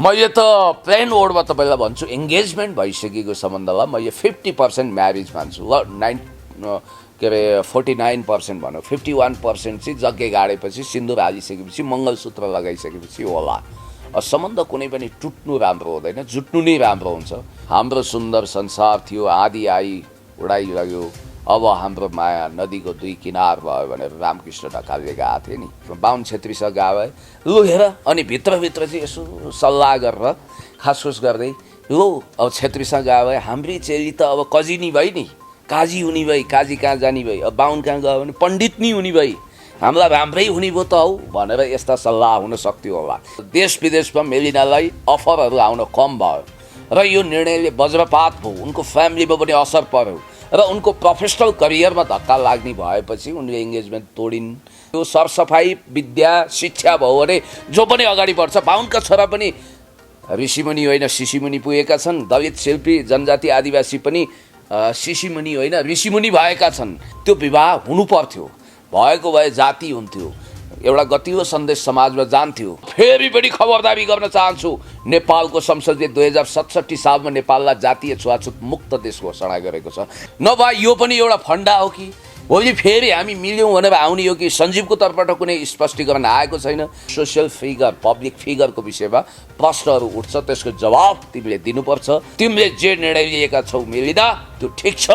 मैले त प्लेन वर्डमा तपाईँलाई भन्छु एङ्गेजमेन्ट भइसकेको सम्बन्धलाई मैले 50% म्यारिज मान्छु के अरे 49% भनौँ 51% चाहिँ जग्गे गाडेपछि सिन्दुर हालिसकेपछि मङ्गलसूत्र लगाइसकेपछि होला। सम्बन्ध कुनै पनि टुट्नु राम्रो हुँदैन, जुट्नु नै राम्रो हुन्छ। हाम्रो सुन्दर संसार थियो, आधी आई उडाइलग्यो, अब हाम्रो माया नदीको दुई किनार भयो भनेर रामकृष्ण ढकालले गाएको थियो नि। बाहुन छेत्रीसँग गाए लु हेर, अनि भित्रभित्र चाहिँ यसो सल्लाह गरेर खासखुस गर्दै लु अब छेत्रीसँग गाए हाम्री चेली त अब कजिनी भई नि, काजी हुने भई, काजी कहाँ जाने भई, अब बाहुन कहाँ गयो भने पण्डित नि हुने भई, हामीलाई राम्रै हुने भयो त हौ भनेर यस्ता सल्लाह हुन सक्थ्यो होला। देश विदेशमा मेलिनालाई अफरहरू आउन कम भयो र यो निर्णयले वज्रपात भयो, उनको फ्यामिलीमा पनि असर पर्यो र उनको प्रोफेसनल करियरमा धक्का लाग्ने भएपछि उनले इङ्गेजमेन्ट तोडिन्। यो सरसफाइ विद्या शिक्षा भयो भने जो पनि अगाडि बढ्छ। बाहुनका छोरा पनि ऋषिमुनि होइन शिशिमुनि पुगेका छन्, दलित शिल्पी जनजाति आदिवासी पनि शिशिमुनि होइन ऋषिमुनि भएका छन्। त्यो विवाह हुनु पर्थ्यो, भएको भए जाति हुन्थ्यो, एउटा गतिलो सन्देश समाजमा जान्थ्यो। फेरि पनि खबरदारी गर्न चाहन्छु, नेपालको संसदले 2067 सालमा नेपाललाई जातीय छुवाछुत मुक्त देश घोषणा गरेको छ। नभए यो पनि एउटा फन्डा हो कि भोलि फेरि हामी मिल्यौँ भनेर आउने हो कि? सञ्जीवको तर्फबाट कुनै स्पष्टीकरण आएको छैन। सोसियल फिगर पब्लिक फिगरको विषयमा प्रश्नहरू उठ्छ, त्यसको जवाब तिमीले दिनुपर्छ। तिमीले जे निर्णय लिएका छौ मिलिदा त्यो ठिक छ,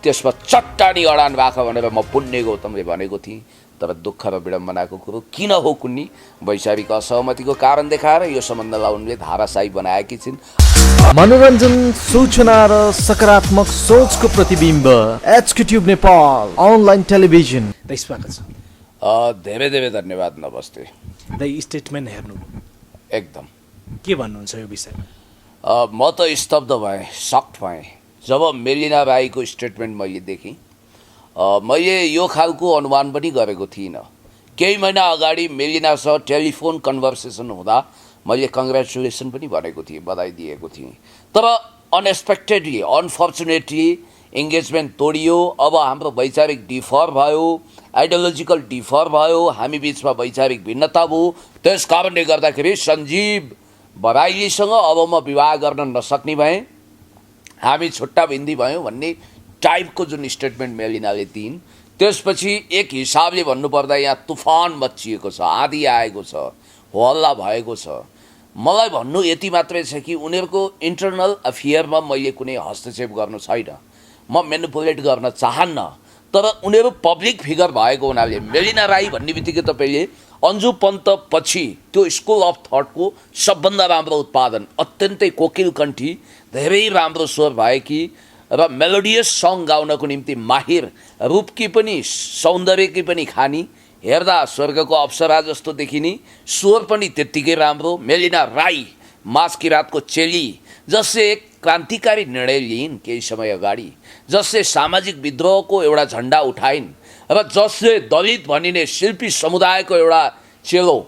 त्यसमा चट्टानी अडान राख भनेर म पुण्य गौतमले भनेको थिएँ। तर दुःख र विडम्बनाको कुरो किन हो कुन्नी वैचारिक असहमतिको कारण देखाएर यो सम्बन्धलाई उनले धाराशाही बनाएकी छिन्। मनोरञ्जन, सूचना र सकारात्मक सोचको प्रतिबिम्ब HK tube Nepal online television. स्वागत छ। धेरै धेरै धन्यवाद। नमस्ते। द स्टेटमेन्ट हेर्नु एकदम के भन्नुहुन्छ यो विषयमा? म त स्तब्ध भएँ, सक्ट भएँ जब मेलिना राईको स्टेटमेन्ट मैले देखेँ। मैले यो खालको अनुमान पनि गरेको थिइनँ। केही महिना अगाडि मेलिनासँग टेलिफोन कन्भर्सेसन हुँदा मैले कङ्ग्रेचुलेसन पनि भनेको थिएँ, बधाई दिएको थिएँ। तर अनएक्सपेक्टेडली अनफर्चुनेटली इङ्गेजमेन्ट तोडियो। अब हाम्रो वैचारिक डिफर भयो, आइडियोलोजिकल डिफर भयो, हामी बिचमा वैचारिक भिन्नता भयो। त्यस कारणले गर्दाखेरि सञ्जीव बराइलीसँग अब म विवाह गर्न नसक्ने भएँ, हामी छुट्टा भिन्दी भयौँ भन्ने टाइपको जुन स्टेटमेन्ट मेलिनाले दिइन्, त्यसपछि एक हिसाबले भन्नुपर्दा यहाँ तुफान मच्चिएको छ, आँधी आएको छ, हल्ला भएको छ। मलाई भन्नु यति मात्रै छ कि उनीहरूको इन्टरनल अफेयरमा मैले कुनै हस्तक्षेप गर्नु छैन, म मेनिपुलेट गर्न चाहन्न। तर उनीहरू पब्लिक फिगर भएको हुनाले मेलिना राई भन्ने बित्तिकै तपाईँले अन्जु पन्त पछि त्यो स्कुल अफ थटको सबभन्दा राम्रो उत्पादन, अत्यन्तै कोकिल कण्ठी, धेरै राम्रो स्वर भएकी र मेलोडियस सङ गाउनको निम्ति माहिर, रूपकी पनि सौन्दर्यकी पनि खानी, हेर्दा स्वर्गको अप्सरा जस्तो देखिने, स्वर पनि त्यत्तिकै राम्रो। मेलिना राई मास किराँतको चेली, जसले एक क्रान्तिकारी निर्णय लिइन् केही समय अगाडि, जसले सामाजिक विद्रोहको एउटा झन्डा उठाइन् र जसले दलित भनिने शिल्पी समुदायको एउटा चेलो,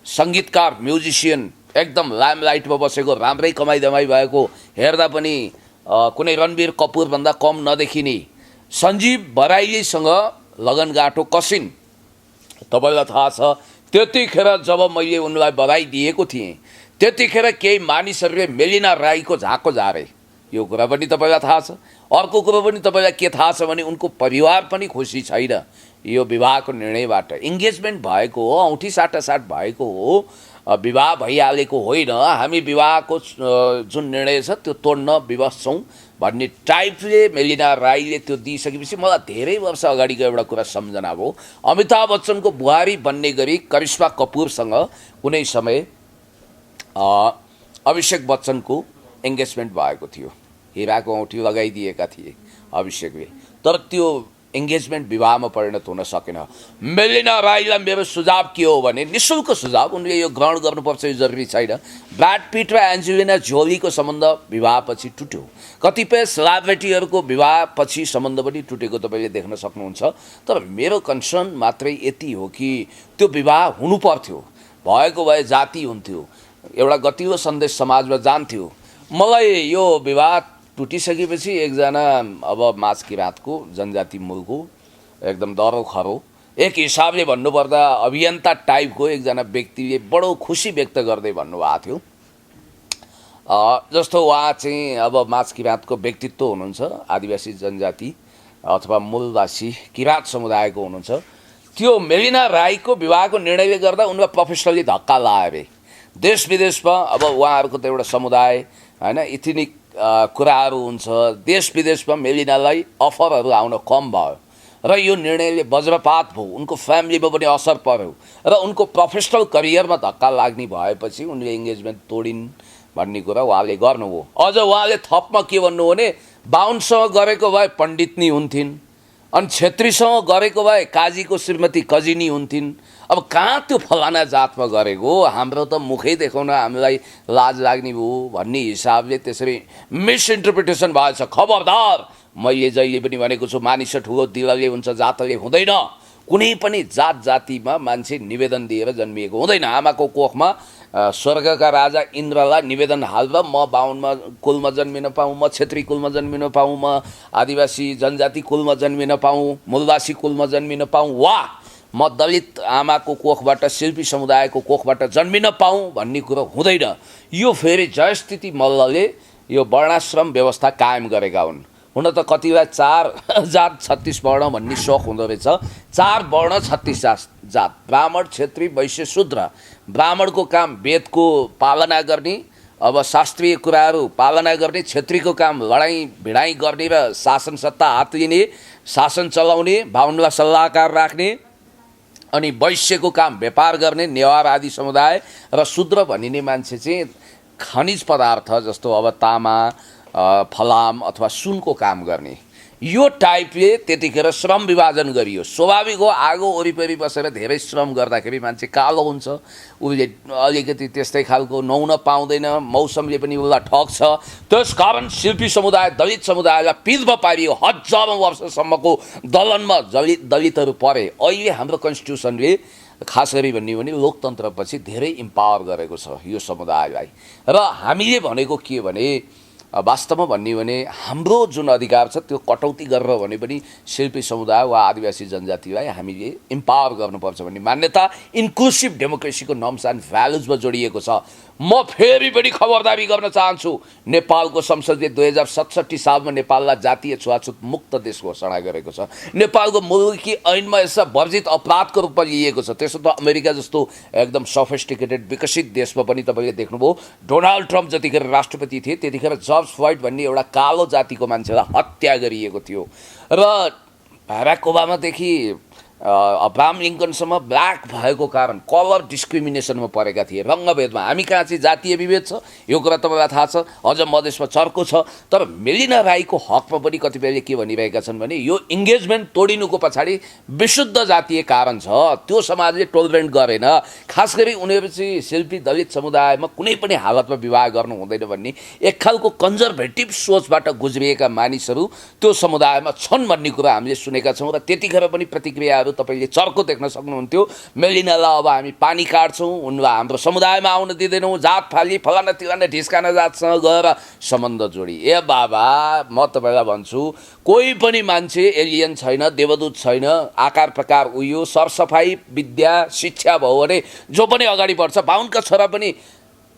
सङ्गीतकार, म्युजिसियन, एकदम लाइमलाइटमा बसेको, राम्रै कमाइ दमाई भएको, हेर्दा पनि कुनै रणवीर कपुरभन्दा कम नदेखिने सञ्जीव बराइलीसँग लगनगाँठो कसिन्। तपाईँलाई थाहा छ त्यतिखेर जब मैले उनलाई बधाई दिएको थिएँ त्यतिखेर केही मानिसहरूले मेलिना राईको झाँको झारे, यो कुरा पनि तपाईँलाई थाहा छ। अर्को कुरो पनि तपाईँलाई के थाहा छ भने उनको परिवार पनि खुसी छैन यो विवाहको निर्णयबाट। इङ्गेजमेन्ट भएको हो, औँठी साटासाट भएको हो, विवाह भइहालेको होइन। हामी विवाहको जुन निर्णय छ त्यो तोड्न विवश छौँ भन्ने टाइपले मेलिना राईले त्यो दिइसकेपछि मलाई धेरै वर्ष अगाडिको एउटा कुरा सम्झना भयो। अमिताभ बच्चनको बुहारी बन्ने गरी करिश्मा कपुरसँग कुनै समय अभिषेक बच्चनको इङ्गेजमेन्ट भएको थियो, हिराको औँठी लगाइदिएका थिए अभिषेकले, तर त्यो इङ्गेजमेन्ट विवाहमा परिणत हुन सकेन। मेलिना राईलाई मेरो सुझाव के हो भने, निःशुल्क सुझाव, उनले यो ग्रहण गर्नुपर्छ यो जरुरी छैन। ब्राड पिट र एन्जेलिना जोलीको सम्बन्ध विवाहपछि टुट्यो, कतिपय सेलिब्रिटीहरूको विवाहपछि सम्बन्ध पनि टुटेको तपाईँले देख्न सक्नुहुन्छ। तर मेरो कन्सर्न मात्रै यति हो कि त्यो विवाह हुनु पर्थ्यो, भएको भए जाति हुन्थ्यो, एउटा गतिलो सन्देश समाजमा जान्थ्यो। मलाई यो विवाह टुटिसकेपछि एकजना अब मास किराँतको जनजाति मूलको एकदम दरो खरो, एक हिसाबले भन्नुपर्दा अभियन्ता टाइपको एकजना व्यक्तिले बडो खुसी व्यक्त गर्दै भन्नुभएको थियो जस्तो उहाँ चाहिँ अब माझ किराँतको व्यक्तित्व हुनुहुन्छ, आदिवासी जनजाति अथवा मूलवासी किराँत समुदायको हुनुहुन्छ। त्यो मेलिना राईको विवाहको निर्णयले गर्दा उनलाई प्रोफेसनली धक्का लाग्यो अरे। देश विदेशमा अब उहाँहरूको त एउटा समुदाय होइन, इथनिक कुराहरू हुन्छ, देश विदेशमा मेलिनालाई अफरहरू आउन कम भयो र यो निर्णयले वज्रपात भयो, उनको फ्यामिलीमा पनि असर पर्यो र उनको प्रोफेसनल करियरमा धक्का लाग्ने भएपछि उनले इङ्गेजमेन्ट तोडिन् भन्ने कुरा उहाँले गर्नुभयो। अझ उहाँले थपमा के भन्नु भने बाहुनसँग गरेको भए पण्डितनी हुन्थिन्, अनि छेत्रीसँग गरेको भए काजीको श्रीमती कजिनी हुन्थिन्। अब कहाँ त्यो फलाना जातमा गरेको, हाम्रो त मुखै देखाउन हामीलाई लाज लाग्ने भयो भन्ने हिसाबले त्यसरी मिसइन्टरप्रिटेसन भएछ। खबरदार, मैले जहिले पनि भनेको छु, मानिस ठुलो दिलले हुन्छ, जातले हुँदैन। कुनै पनि जात जातिमा मान्छे निवेदन दिएर जन्मिएको हुँदैन। आमाको कोखमा स्वर्गका राजा इन्द्रलाई निवेदन हाल्दा म बाहुनमा कुलमा जन्मिन पाऊँ, म छेत्री कुलमा जन्मिन पाऊँ, म आदिवासी जनजाति कुलमा जन्मिन पाऊँ, मूलवासी कुलमा जन्मिन पाऊँ, वा म दलित आमाको कोखबाट शिल्पी समुदायको कोखबाट जन्मिन पाऊँ भन्ने कुरो हुँदैन। यो फेरि जयस्थिति मल्लले यो वर्णाश्रम व्यवस्था कायम गरेका हुन्। हुन त कतिलाई 4 जात 36 वर्ण भन्ने सोख हुँदो रहेछ। 4 वर्ण 36 जात, ब्राह्मण, क्षेत्री, वैश्य, शूद्र। ब्राह्मणको काम वेदको पालना गर्ने, अब शास्त्रीय कुराहरू पालना गर्ने। क्षेत्रीको काम लडाइँ भिडाइँ गर्ने र शासन सत्ता हात लिने, शासन चलाउने, बाहुनलाई सल्लाहकार राख्ने। अनि वैश्यको काम व्यापार गर्ने, नेवार आदि समुदाय। र शूद्र भनिने मान्छे चाहिँ खनिज पदार्थ जस्तो अब तामा, फलाम अथवा सुनको काम गर्ने। यो टाइपले त्यतिखेर श्रम विभाजन गरियो। स्वाभाविक हो, आगो वरिपरि बसेर धेरै श्रम गर्दाखेरि मान्छे कालो हुन्छ, उसले अलिकति त्यस्तै खालको नुहाउन पाउँदैन, मौसमले पनि उसलाई ठग्छ। त्यसकारण शिल्पी समुदाय, दलित समुदायलाई पिरमा पारियो। हजारौँ वर्षसम्मको दलनमा दलितहरू परे। अहिले हाम्रो कन्स्टिट्युसनले खास गरी भन्ने भने लोकतन्त्रपछि धेरै इम्पावर गरेको छ यो समुदायलाई। र हामीले भनेको के भने, वास्तवमा भन्ने भने हाम्रो जुन अधिकार छ त्यो कटौती गरेर भने पनि शिल्पी समुदाय वा आदिवासी जनजातिलाई हामीले इम्पावर गर्नुपर्छ भन्ने मान्यता इन्क्लुसिभ डेमोक्रेसीको नर्म्स एन्ड भ्यालुजमा जोडिएको छ। म फेरि पनि खबरदारी गर्न चाहन्छु, नेपालको संसदले 2067 सालमा नेपाललाई जातीय छुवाछुत मुक्त देश घोषणा गरेको छ। नेपालको मुलुकी ऐनमा यसलाई वर्जित अपराधको रूपमा लिएको छ। त्यसो त अमेरिका जस्तो एकदम सफिस्टिकेटेड विकसित देशमा पनि तपाईँले देख्नुभयो, डोनाल्ड ट्रम्प जतिखेर राष्ट्रपति थिए त्यतिखेर जर्ज फ्लोइड भन्ने एउटा कालो जातिको मान्छेलाई हत्या गरिएको थियो। र बाराक ओबामादेखि अब्राहम लिङ्कनसम्म ब्ल्याक भएको कारण कलर डिस्क्रिमिनेसनमा परेका थिए, रङ्गभेदमा। हामी कहाँ चाहिँ जातीय विभेद छ यो कुरा तपाईँलाई थाहा छ, अझ मधेसमा चर्को छ। तर मेलिना राईको हकमा पनि कतिपयले के भनिरहेका छन् भने यो इङ्गेजमेन्ट तोडिनुको पछाडि विशुद्ध जातीय कारण छ, त्यो समाजले टोलरेट गरेन। खास गरी उनीहरू चाहिँ शिल्पी दलित समुदायमा कुनै पनि हालतमा विवाह गर्नु हुँदैन भन्ने एक खालको कन्जर्भेटिभ सोचबाट गुज्रिएका मानिसहरू त्यो समुदायमा छन् भन्ने कुरा हामीले सुनेका छौँ। र त्यतिखेर पनि प्रतिक्रियाहरू तपाईँले चर्को देख्न सक्नुहुन्थ्यो। मेलिनालाई अब हामी पानी काट्छौँ, उनलाई हाम्रो समुदायमा आउन दिँदैनौँ, जात फाली फलाना तिलाना ढिस्काना जातसँग गएर सम्बन्ध जोडी। ए बाबा, म तपाईँलाई भन्छु, कोही पनि मान्छे एलियन छैन, देवदूत छैन। आकार प्रकार उयो, सरसफाइ, विद्या, शिक्षा भयो भने जो पनि अगाडि बढ्छ। बाहुनका छोरा पनि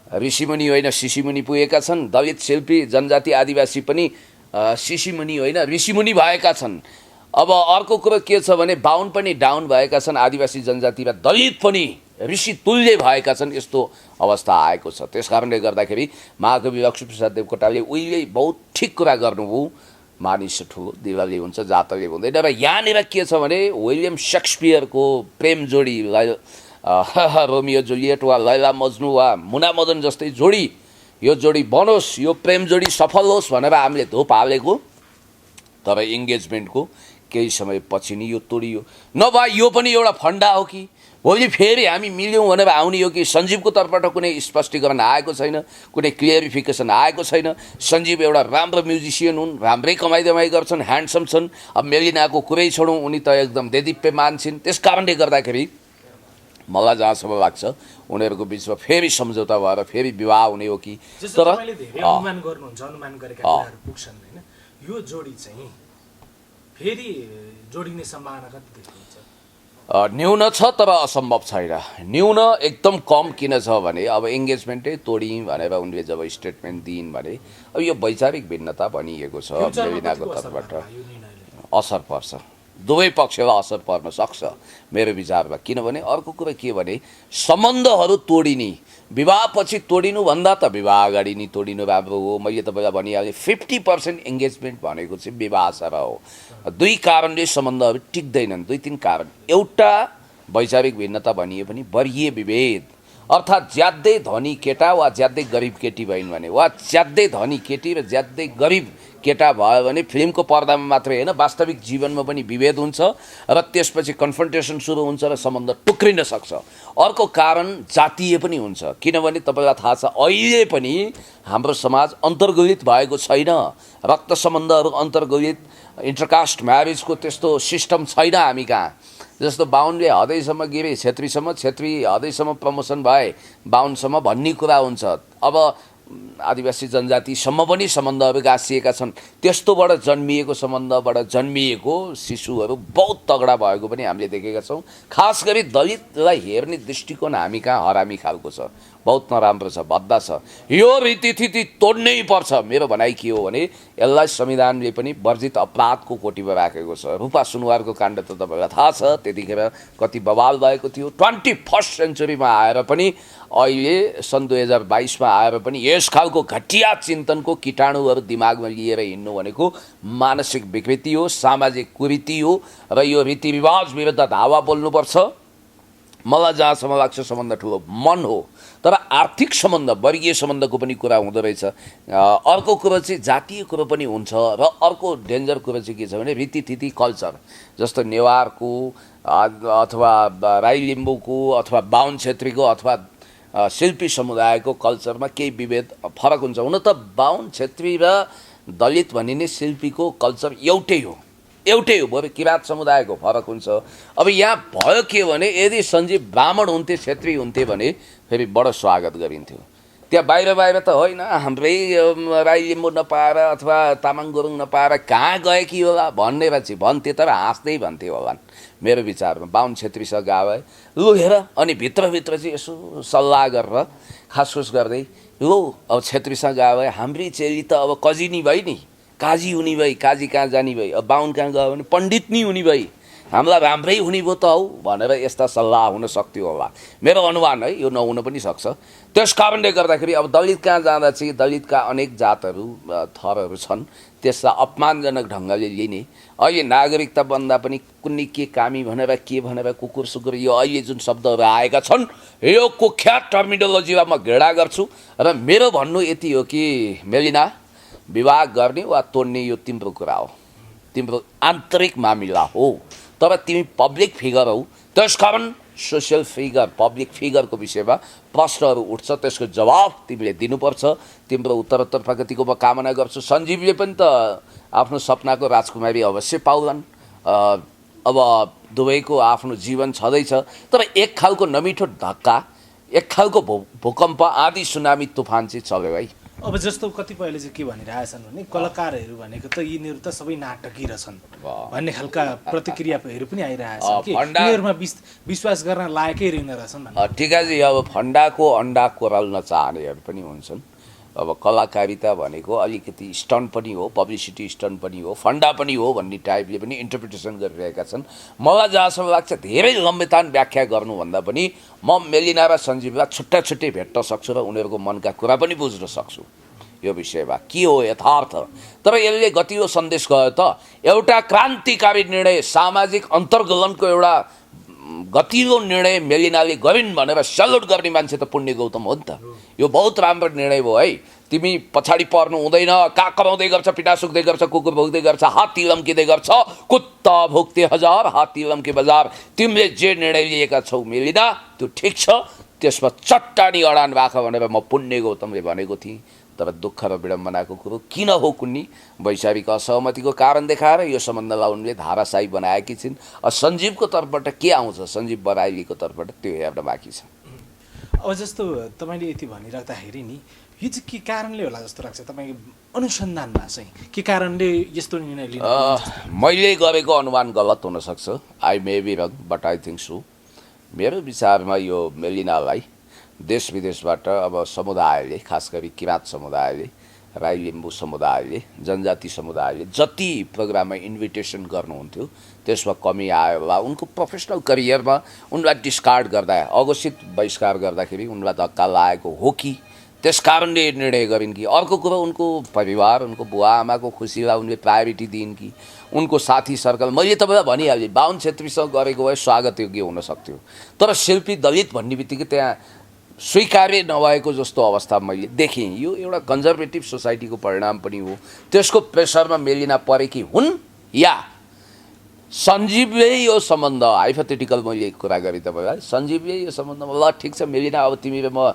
ऋषिमुनि होइन शिशिमुनि पुगेका छन्। दलित शिल्पी जनजाति आदिवासी पनि शिशिमुनि होइन ऋषिमुनि भएका छन्। अब अर्को कुरो के छ भने बाहुन पनि डाउन भएका छन्, आदिवासी जनजाति र दलित पनि ऋषि तुल्य भएका छन्। यस्तो अवस्था आएको छ। त्यस कारणले गर्दाखेरि महाकवि लक्ष्मीप्रसाद देवकोटाले उहिले बहुत ठिक कुरा गर्नुभयो, मानिस ठुलो दिलले हुन्छ, जातले हुँदैन। र यहाँनिर के छ भने विलियम सेक्सपियरको प्रेम जोडी रोमियो जुलियट वा लैला मज्नु वा मुना मदन जस्तै जोडी, यो जोडी बनोस्, यो प्रेम जोडी सफल होस् भनेर हामीले धोप हालेको। तर इङ्गेजमेन्टको केही समय पछि नि यो तोडियो। नभए यो पनि एउटा फन्डा हो कि भोलि फेरि हामी मिल्यौँ भनेर आउने हो कि? सञ्जीवको तर्फबाट कुनै स्पष्टीकरण आएको छैन, कुनै क्लियरिफिकेसन आएको छैन। सञ्जीव एउटा राम्रो म्युजिसियन हुन्, राम्रै कमाइदमाई गर्छन्, ह्यान्डसम छन्। अब मेलिनाको कुरै छोडौँ, उनी त एकदम देदीप्यमान छिन्। त्यस कारणले गर्दाखेरि मलाई जहाँसम्म लाग्छ उनीहरूको बिचमा फेरि सम्झौता भएर फेरि विवाह हुने हो कि? तर अनुमान गर्नुहुन्छ, अनुमान गरेका कुराहरू पुग्छन् हैन? यो जोडी चाहिँ फेरि जोडिने सम्भावना कति देख्नुहुन्छ? न्यून छ तर असम्भव छैन। न्यून एकदम कम किन छ भने अब एङ्गेजमेन्टै तोडिन् भनेर उनले जब स्टेटमेन्ट दिइन् भने अब यो वैचारिक भिन्नता भनिएको छ मेलिनाको तर्फबाट असर पर्छ, दुवै पक्षलाई असर पर्न सक्छ मेरो विचारमा। किनभने अर्को कुरा के भने सम्बन्धहरू तोडिने विवाहपछि तोडिनुभन्दा त विवाह अगाडि नै तोडिनु राम्रो हो। मैले तपाईँलाई भनिहालेँ 50% एङ्गेजमेन्ट भनेको चाहिँ विवाहसँग हो। दुई कारणले सम्बन्धहरू टिक्दैनन्, दुई तिन कारण। एउटा वैचारिक भिन्नता भनिए पनि वर्गीय विभेद, अर्थात् ज्यादै धनी केटा वा ज्यादै गरिब केटी भइन् भने वा ज्यादै धनी केटी र ज्यादै गरिब केटा भयो भने फिल्मको पर्दामा मात्रै होइन वास्तविक जीवनमा पनि विभेद हुन्छ र त्यसपछि कन्फ्रन्टेसन सुरु हुन्छ र सम्बन्ध टुक्रिन सक्छ। अर्को कारण जातीय पनि हुन्छ, किनभने तपाईँलाई थाहा छ अहिले पनि हाम्रो समाज अन्तर्गलित भएको छैन, रक्त सम्बन्धहरू अन्तर्गलित इन्टरकास्ट म्यारेजको त्यस्तो सिस्टम छैन हामी कहाँ। जस्तो बाहुनले हदैसम्म गिरे छेत्रीसम्म, छेत्री हदैसम्म प्रमोसन भए बाहुनसम्म भन्ने कुरा हुन्छ। अब आदिवासी जनजातिसम्म पनि सम्बन्धहरू गाँसिएका छन्। त्यस्तोबाट जन्मिएको सम्बन्धबाट जन्मिएको शिशुहरू बहुत तगडा भएको पनि हामीले देखेका छौँ। खास गरी दलितलाई हेर्ने दृष्टिकोण हामी कहाँ हरामी खालको छ, बहुत नराम्रो छ, भद्दा छ। यो रीतिथिति तोड्नै पर्छ। मेरो भनाइ के हो भने यसलाई संविधानले पनि वर्जित अपराधको कोटीमा राखेको छ। रूपा सुनवारको काण्ड त तपाईँलाई थाहा छ, त्यतिखेर कति बवाल भएको थियो। 21st सेन्चुरीमा आएर पनि अहिले सन् 2022मा आएर पनि यस खालको घटिया चिन्तनको कीटाणुहरू दिमागमा लिएर हिँड्नु भनेको मानसिक विकृति हो, सामाजिक कुरीति हो र यो रीतिरिवाज विरुद्ध धावा बोल्नुपर्छ। मलाई जहाँसम्म लाग्छ सम्बन्ध ठुलो मन हो, तर आर्थिक सम्बन्ध वर्गीय सम्बन्धको पनि कुरा हुँदो रहेछ। अर्को कुरो चाहिँ जातीय कुरो पनि हुन्छ र अर्को डेन्जर कुरो चाहिँ के छ भने रीतिथिति कल्चर। जस्तो नेवारको अथवा राई लिम्बूको अथवा बाहुन छेत्रीको अथवा शिल्पी समुदायको कल्चरमा केही विभेद फरक हुन्छ। हुन त बाहुन छेत्री र दलित भनिने शिल्पीको कल्चर एउटै हो, बरु किराँत समुदायको फरक हुन्छ। अब यहाँ भयो के भने यदि सञ्जीव ब्राह्मण हुन्थे, छेत्री हुन्थे भने फेरि बडो स्वागत गरिन्थ्यो। त्यहाँ बाहिर त होइन हाम्रै राई लिम्बू नपाएर अथवा तामाङ गुरुङ नपाएर कहाँ गए कि होला भन्ने चाहिँ भन्थे, तर हाँस्दै भन्थे होला मेरो विचारमा। बाहुन छेत्रीसँग गए लु हेर, अनि भित्रभित्र चाहिँ यसो सल्लाह गरेर खासखुस गर्दै लु अब छेत्रीसँग गए हाम्रै चेली त अब कजिनी भइ नि, काजी हुने भई, काजी कहाँ जाने भई, अब बाहुन कहाँ गयो भने पण्डित नि हुने भई, हामीलाई राम्रै हुने भयो त हौ भनेर यस्ता सल्लाह हुन सक्थ्यो होला। मेरो अनुमान है, यो नहुन पनि सक्छ। त्यस कारणले गर्दाखेरि अब दलित कहाँ जाँदा चाहिँ दलितका अनेक जातहरू थरहरू छन्, त्यसलाई अपमानजनक ढङ्गले लिने। अहिले नागरिकता बन्दा पनि कुनै के कामी भनेर के भनेर कुकुर सुकुर यो अहिले जुन शब्दहरू आएका छन् यो कुख्यात टर्मिनोलोजीमा म घृणा गर्छु। र मेरो भन्नु यति हो कि मेलिना, विवाह गर्ने वा तोड्ने यो तिम्रो कुरा हो, तिम्रो आन्तरिक मामिला हो, तर तिमी पब्लिक फिगर हौ। त्यसकारण सोसियल फिगर पब्लिक फिगरको विषयमा प्रश्नहरू उठ्छ, त्यसको जवाब तिमीले दिनुपर्छ। तिम्रो उत्तरोत्तर प्रगतिको म कामना गर्छु। सञ्जीवले पनि त आफ्नो सपनाको राजकुमारी अवश्य पाउलान्। अब दुवैको आफ्नो जीवन छँदैछ, तर एक खालको नमिठो धक्का, एक खालको भूकम्प, आँधी सुनामी तुफान चाहिँ चल्यो है। अब जस्तो कतिपयले चाहिँ के भनिरहेछन् भने कलाकारहरू भनेको त यिनीहरू त सबै नाटकीय रहेछन् भन्ने खालका प्रतिक्रियाहरू पनि आइरहेछन् कि यिनीहरूमा विश्वास गर्न लायकै रहेन रहेछन्। ठिकै अब फन्डाको अन्डा कोराल्न चाहनेहरू पनि हुन्छन्। अब कलाकारिता भनेको अलिकति स्टन्ट पनि हो, पब्लिसिटी स्टन्ट पनि हो, फन्डा पनि हो भन्ने टाइपले पनि इन्टरप्रिटेसन गरिरहेका छन्। मलाई जहाँसम्म लाग्छ धेरै लम्बेतान व्याख्या गर्नुभन्दा पनि म मेलिना र सञ्जीवलाई छुट्टा छुट्टै भेट्न सक्छु र उनीहरूको मनका कुरा पनि बुझ्न सक्छु यो विषयमा के हो यथार्थ। तर यसले गतिलो सन्देश गयो त, एउटा क्रान्तिकारी निर्णय, सामाजिक अन्तर्गलनको एउटा गतिलो निर्णय मेलिनाले गरिन् भनेर सल्युट गर्ने मान्छे त पुण्य गौतम हो नि त। यो बहुत राम्रो निर्णय भयो है। तिमी पछाडि पर्नु हुँदैन, काग कमाउँदै गर्छ, पिटा सुक्दै गर्छ, कुकुर भोग्दै गर्छ, हात्ती लम्किँदै गर्छ, कुत्ता भोग्ते हजार हात्ती लम्के बजार। तिमीले जे निर्णय लिएका छौ मेलिना त्यो ठिक छ, त्यसमा चट्टानी अडान राख भनेर म पुण्य गौतमले भनेको थिएँ। तर दुःख र विडम्बनाको कुरो किन हो कुन्नी वैचारिक असहमतिको कारण देखाएर यो सम्बन्धलाई उनले धाराशाही बनाएकी छिन्। सञ्जीवको तर्फबाट के आउँछ, सञ्जीव बराइलीको तर्फबाट त्यो हेर्न बाँकी छ। अब जस्तो तपाईँले यति भनिराख्दाखेरि नि यो चाहिँ के कारणले होला जस्तो लाग्छ तपाईँको अनुसन्धानमा चाहिँ के कारणले यस्तो निर्णय लिनु मैले गरेको अनुमान गलत हुनसक्छ I may be wrong but I think so मेरो विचारमा यो मेलिनालाई देश विदेशबाट अब समुदायले खास गरी किराँत समुदायले राई लिम्बू समुदायले जनजाति समुदायले जति प्रोग्राममा इन्भिटेसन गर्नुहुन्थ्यो त्यसमा कमी आयो होला उनको प्रोफेसनल करियरमा उनलाई डिस्कार्ड गर्दा अघोषित बहिष्कार गर्दाखेरि उनलाई धक्का लागेको हो कि त्यस कारणले निर्णय गरिन् कि अर्को कुरो उनको परिवार उनको बुवा आमाको खुसीलाई उनले प्रायोरिटी दिइन् कि उनको साथी सर्कल मैले तपाईँलाई भनिहालेँ बाहुन छेत्रीसँग गरेको भए स्वागत योग्य हुन सक्थ्यो तर शिल्पी दलित भन्ने बित्तिकै त्यहाँ स्वीकार्य नभएको जस्तो अवस्था मैले देखेँ यो एउटा कन्जर्भेटिभ सोसाइटीको परिणाम पनि हो त्यसको प्रेसरमा मेलिना परेकी हुन् या सञ्जीवले यो सम्बन्ध हाइपोथेटिकल मैले कुरा गरेँ तपाईँलाई सञ्जीवले यो सम्बन्धमा ल ठिक छ मेलिना अब तिमी र म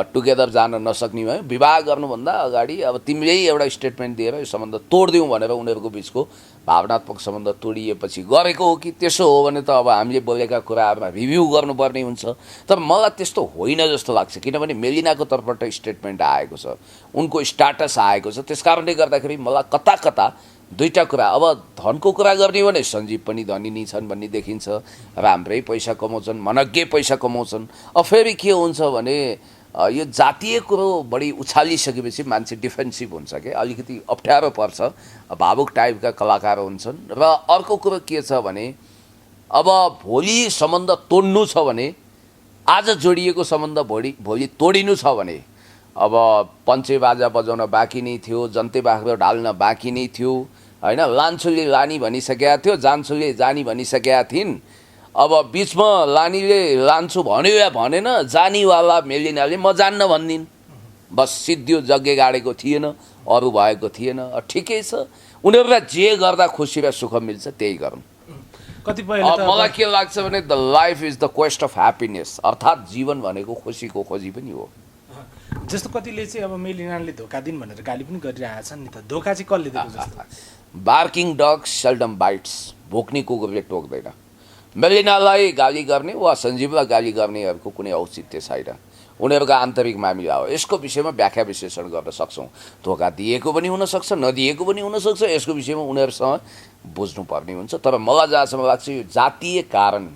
टुगेदर जान नसक्ने भयो विवाह गर्नुभन्दा अगाडि अब तिमीले एउटा स्टेटमेन्ट दिएर यो सम्बन्ध तोडिदिउँ भनेर उनीहरूको बिचको भावनात्मक सम्बन्ध तोडिएपछि गरेको हो कि त्यसो हो भने त अब हामीले बोलेका कुराहरूमा रिभ्यू गर्नुपर्ने हुन्छ तर मलाई त्यस्तो होइन जस्तो लाग्छ किनभने मेलिनाको तर्फबाट स्टेटमेन्ट आएको छ उनको स्ट्याटस आएको छ त्यस कारणले गर्दाखेरि मलाई कता कता दुईटा कुरा अब धनको कुरा गर्ने भने सञ्जीव पनि धनी नै छन् भन्ने देखिन्छ राम्रै पैसा कमाउँछन् मनग्गै पैसा कमाउँछन् अब फेरि के हुन्छ भने यो जातीय कुरो बढी उछालिसकेपछि मान्छे डिफेन्सिभ हुन्छ कि अलिकति अप्ठ्यारो पर्छ भावुक टाइपका कलाकार हुन्छन् र अर्को कुरो के छ भने अब भोलि सम्बन्ध तोड्नु छ भने आज जोडिएको सम्बन्ध भोलि तोडिनु छ भने अब पञ्चे बाजा बजाउन बाँकी नै थियो जन्ते बाख्रो ढाल्न बाँकी नै थियो होइन लान्छुले लानी भनिसकेका थियो जान्छुले जानी भनिसकेका थिइन् अब बिचमा लानीले लान्छु भन्यो या भनेन जानीवाला मेलिनाले म जान्न भनिदिन् बस सिद्धियो जग्गे गाडेको थिएन अरू भएको थिएन ठिकै छ उनीहरूलाई जे गर्दा खुसी र सुख मिल्छ त्यही गरौँ मलाई के लाग्छ भने the life is the quest of happiness अर्थात् जीवन भनेको खुसीको खोजी पनि हो जस्तो कतिले चाहिँ अब मेलिनाले धोका दिन् भनेर गाली पनि गरिरहेका छन् नि त धोका चाहिँ कसले दिएको जस्तो बार्किङ डग सेल्डम बाइट्स भोक्ने कुकुरले टोक्दैन मेलिनालाई गाली गर्ने वा सञ्जीवलाई गाली गर्नेहरूको कुनै औचित्य छैन उनीहरूको आन्तरिक मामिला हो यसको विषयमा व्याख्या विश्लेषण गर्न सक्छौँ धोका दिएको पनि हुनसक्छ नदिएको पनि हुनसक्छ यसको विषयमा उनीहरूसँग बुझ्नुपर्ने हुन्छ तर मलाई जहाँसम्म लाग्छ यो जातीय कारण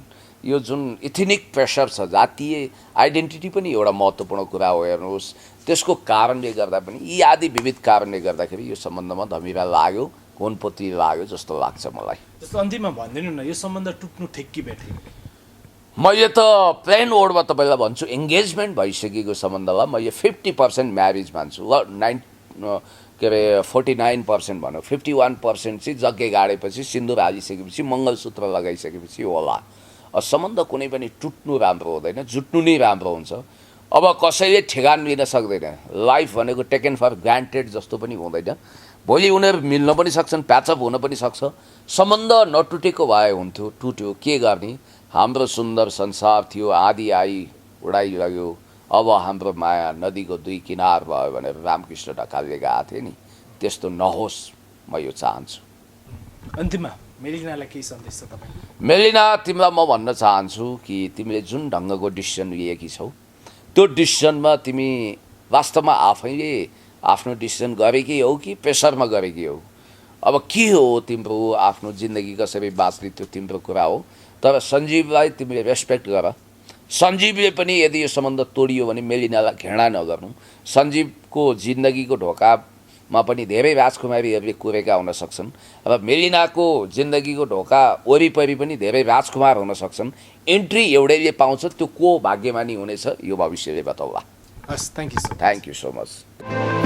यो जुन इथनिक प्रेसर छ जातीय आइडेन्टिटी पनि एउटा महत्त्वपूर्ण कुरा हो हेर्नुहोस् त्यसको कारणले गर्दा पनि यी आदि विविध कारणले गर्दाखेरि यो सम्बन्धमा धमिरा लाग्यो कोनपोती लाग्यो जस्तो लाग्छ मलाई जस्तो अन्तिममा भनिदिनु न यो सम्बन्ध टुट्नु ठिक कि बेठिक मैले त प्लेन वर्डमा तपाईँलाई भन्छु इङ्गेजमेन्ट भइसकेको सम्बन्धलाई मैले 50% म्यारिज मान्छु के अरे 49% भनौँ 51% चाहिँ जग्गे गाडेपछि सिन्दुर हालिसकेपछि मङ्गलसूत्र लगाइसकेपछि होला सम्बन्ध कुनै पनि टुट्नु राम्रो हुँदैन जुट्नु नै राम्रो हुन्छ अब कसैले ठेगान लिन सक्दैन लाइफ भनेको टेकन फर ग्रान्टेड जस्तो पनि हुँदैन भोलि उनीहरू मिल्न पनि सक्छन् प्याचअप हुन पनि सक्छ सम्बन्ध नटुटेको भए हुन्थ्यो टुट्यो के गर्ने हाम्रो सुन्दर संसार थियो आदि आई उडाइलग्यो अब हाम्रो माया नदीको दुई किनार भयो भनेर रामकृष्ण ढकालले गएको थिए नि त्यस्तो नहोस् म यो चाहन्छु अन्तिममा मेलिनालाई केही सन्देश छ तपाईँ मेलिना तिमीलाई म भन्न चाहन्छु कि तिमीले जुन ढङ्गको डिसिसन लिएकी छौ त्यो डिसिसनमा तिमी वास्तवमा आफैले आफ्नो डिसिसन गरेकी हौ कि प्रेसरमा गरेकी हौ अब के हो तिम्रो आफ्नो जिन्दगी कसरी बाँच्ने त्यो तिम्रो कुरा हो तर सञ्जीवलाई तिमीले रेस्पेक्ट गर सञ्जीवले पनि यदि यो सम्बन्ध तोडियो भने मेलिनालाई घृणा नगर्नु सञ्जीवको जिन्दगीको ढोकामा पनि धेरै राजकुमारीहरूले कुरेका हुन सक्छन् र मेलिनाको जिन्दगीको ढोका वरिपरि पनि धेरै राजकुमार हुन सक्छन् एन्ट्री एउटैले पाउँछ त्यो को भाग्यमानी हुनेछ यो भविष्यले बताउला हस् थ्याङ्क यू सो मच